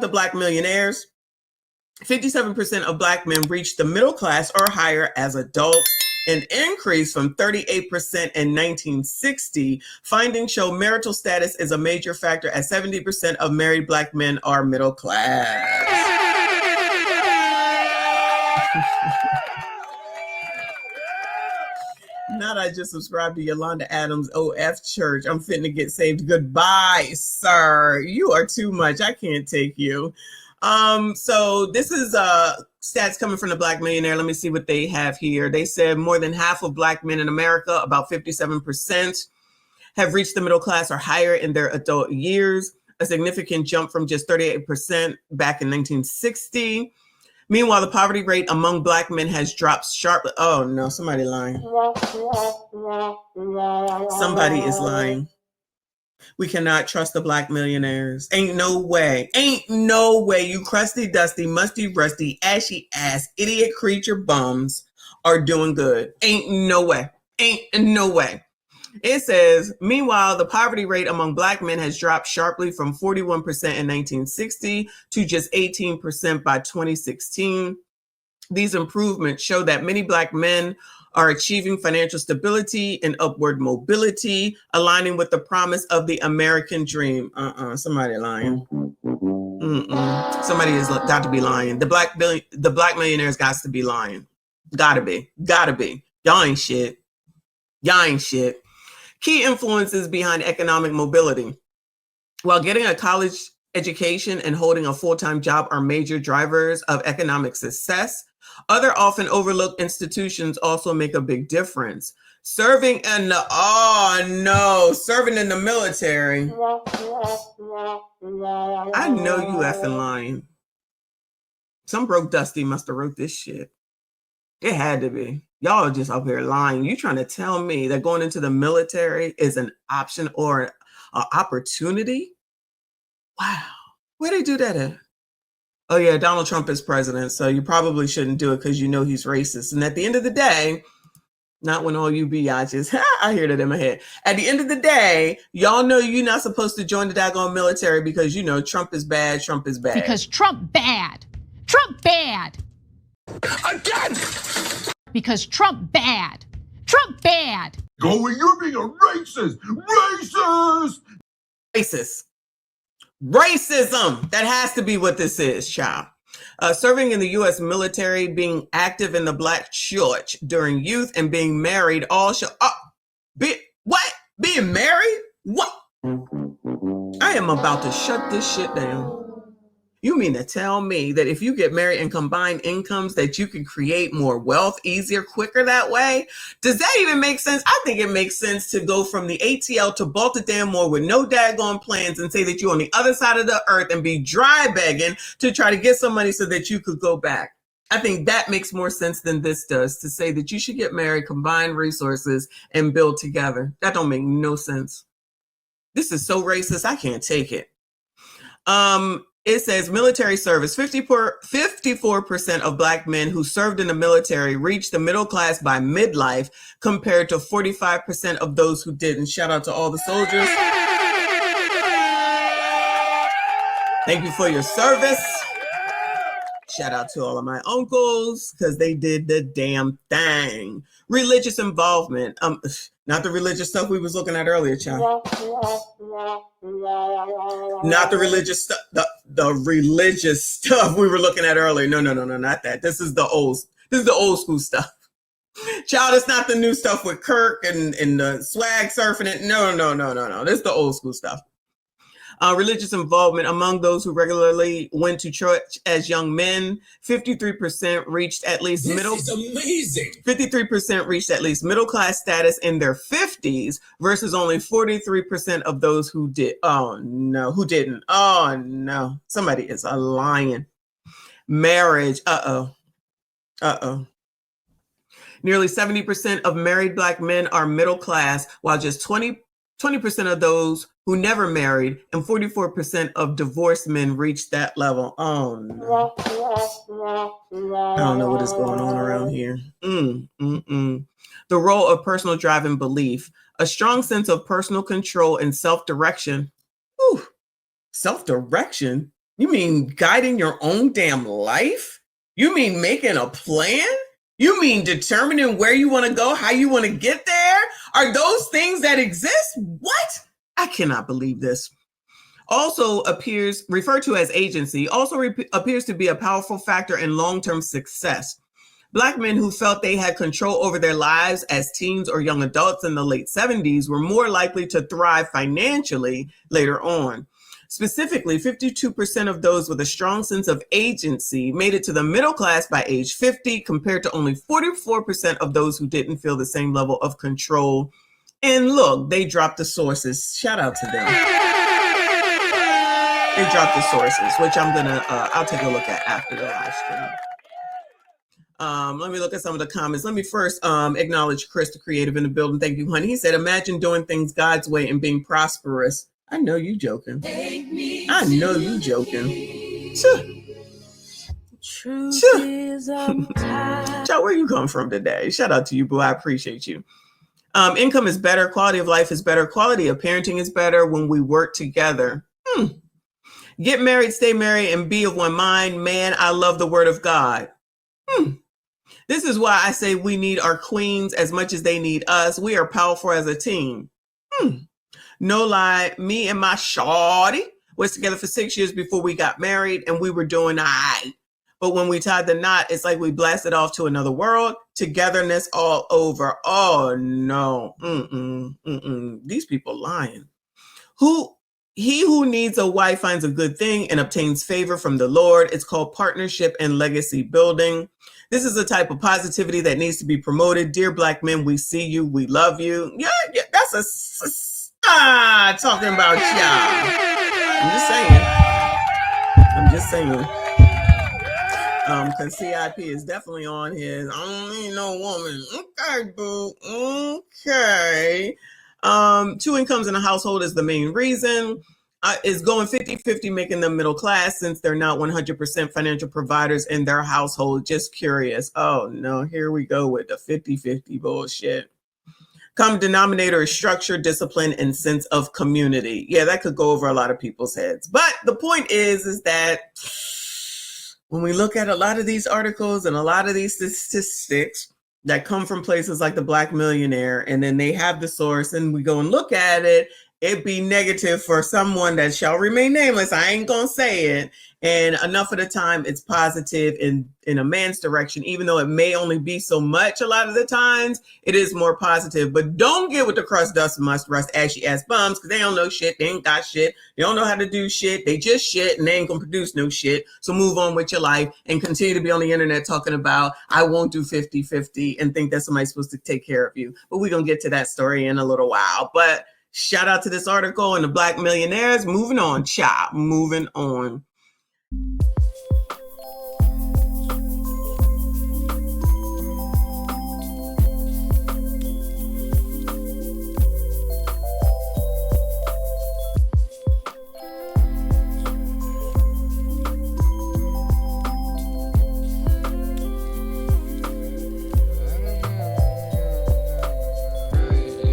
the Black millionaires, 57% of Black men reached the middle class or higher as adults, an increase from 38% in 1960. Findings show marital status is a major factor, as 70% of married Black men are middle class. Not I just subscribed to Yolanda Adams OF Church. I'm fitting to get saved. Goodbye, sir. You are too much. I can't take you. So this is stats coming from the Black Millionaire. Let me see what they have here. They said more than half of Black men in America, about 57%, have reached the middle class or higher in their adult years, a significant jump from just 38% back in 1960. Meanwhile, the poverty rate among Black men has dropped sharply. Oh no, somebody lying. Somebody is lying. We cannot trust the Black millionaires. Ain't no way. Ain't no way. You crusty, dusty, musty, rusty, ashy ass, idiot creature bums are doing good. Ain't no way. Ain't no way. It says, meanwhile, the poverty rate among Black men has dropped sharply from 41% in 1960 to just 18% by 2016. These improvements show that many Black men are achieving financial stability and upward mobility, aligning with the promise of the American dream. Somebody lying. Somebody has got to be lying. The black millionaires got to be lying. Gotta be. Y'all ain't shit. Key influences behind economic mobility. While getting a college education and holding a full-time job are major drivers of economic success, other often overlooked institutions also make a big difference. Serving in the military. I know you effing lying. Some broke Dusty must have wrote this shit. It had to be. Y'all are just up here lying. You trying to tell me that going into the military is an option or an opportunity? Wow. Where they do that at? Oh yeah, Donald Trump is president, so you probably shouldn't do it because you know he's racist. And at the end of the day, not when all you biatches, I hear that in my head. At the end of the day, y'all know you're not supposed to join the daggone military because you know Trump is bad. Because Trump bad. Again! Because Trump bad. Going, you're being a racist! Racism. That has to be what this is, child. Serving in the U.S. military, being active in the Black church during youth, and being married all show. Being married? What? I am about to shut this shit down. You mean to tell me that if you get married and combine incomes that you can create more wealth easier, quicker that way? Does that even make sense? I think it makes sense to go from the ATL to Baltimore with no daggone plans and say that you're on the other side of the earth and be dry begging to try to get some money so that you could go back. I think that makes more sense than this does, to say that you should get married, combine resources, and build together. That don't make no sense. This is so racist. I can't take it. It says military service. 54% of Black men who served in the military reached the middle class by midlife, compared to 45% of those who didn't. Shout out to all the soldiers. Thank you for your service. Shout out to all of my uncles, because they did the damn thing. Religious involvement. Not the religious stuff we was looking at earlier, child. Not the religious stuff. The religious stuff we were looking at earlier. No, not that. This is the old school stuff. Child, it's not the new stuff with Kirk and the swag surfing it. No. This is the old school stuff. Religious involvement among those who regularly went to church as young men, 53% reached at least middle. This is amazing. 53% reached at least middle class status in their 50s, versus only 43% of those who did. Oh no, who didn't? Oh no, somebody is a lying. Marriage. Nearly 70% of married Black men are middle class, while just 20% of those who never married and 44% of divorced men reached that level. Oh no. I don't know what is going on around here. The role of personal drive and belief. A strong sense of personal control and self-direction. Self-direction? You mean guiding your own damn life? You mean making a plan? You mean determining where you want to go, how you want to get there? Are those things that exist? What? I cannot believe this. Also appears, referred to as agency, also appears to be a powerful factor in long-term success. Black men who felt they had control over their lives as teens or young adults in the late 70s were more likely to thrive financially later on. Specifically, 52% of those with a strong sense of agency made it to the middle class by age 50, compared to only 44% of those who didn't feel the same level of control. And look, they dropped the sources. Shout out to them. They dropped the sources, which I'll take a look at after the live stream. Let me look at some of the comments. Let me first acknowledge Chris, the creative in the building. Thank you, honey. He said, imagine doing things God's way and being prosperous. I know you joking. I know you joking. Child, where you come from today? Shout out to you, boo. I appreciate you. Income is better. Quality of life is better. Quality of parenting is better when we work together. Get married, stay married, and be of one mind. Man, I love the word of God. This is why I say we need our queens as much as they need us. We are powerful as a team. No lie, me and my shawty was together for 6 years before we got married, and we were doing all right. But when we tied the knot, it's like we blasted off to another world. Togetherness all over. Oh no. These people lying. He who needs a wife finds a good thing and obtains favor from the Lord. It's called partnership and legacy building. This is a type of positivity that needs to be promoted. Dear Black men, we see you. We love you. Yeah, that's talking about y'all. I'm just saying. Because CIP is definitely on his, I don't need no woman. Okay, boo. Okay. 2 incomes in a household is the main reason. Is going 50-50, making them middle class since they're not 100% financial providers in their household. Just curious. Oh no, here we go with the 50-50 bullshit. Common denominator is structure, discipline, and sense of community. Yeah, that could go over a lot of people's heads. But the point is that when we look at a lot of these articles and a lot of these statistics that come from places like the Black Millionaire, and then they have the source and we go and look at it, it'd be negative for someone that shall remain nameless. I ain't gonna say it. And enough of the time it's positive in a man's direction, even though it may only be so much a lot of the times, it is more positive. But don't get with the crust, dust, and must, rust, ashy ass bums, because they don't know shit. They ain't got shit. They don't know how to do shit. They just shit and they ain't gonna produce no shit. So move on with your life and continue to be on the internet talking about, I won't do 50-50 and think that somebody's supposed to take care of you. But we're gonna get to that story in a little while. But shout out to this article and the Black millionaires. Moving on, child. Moving on.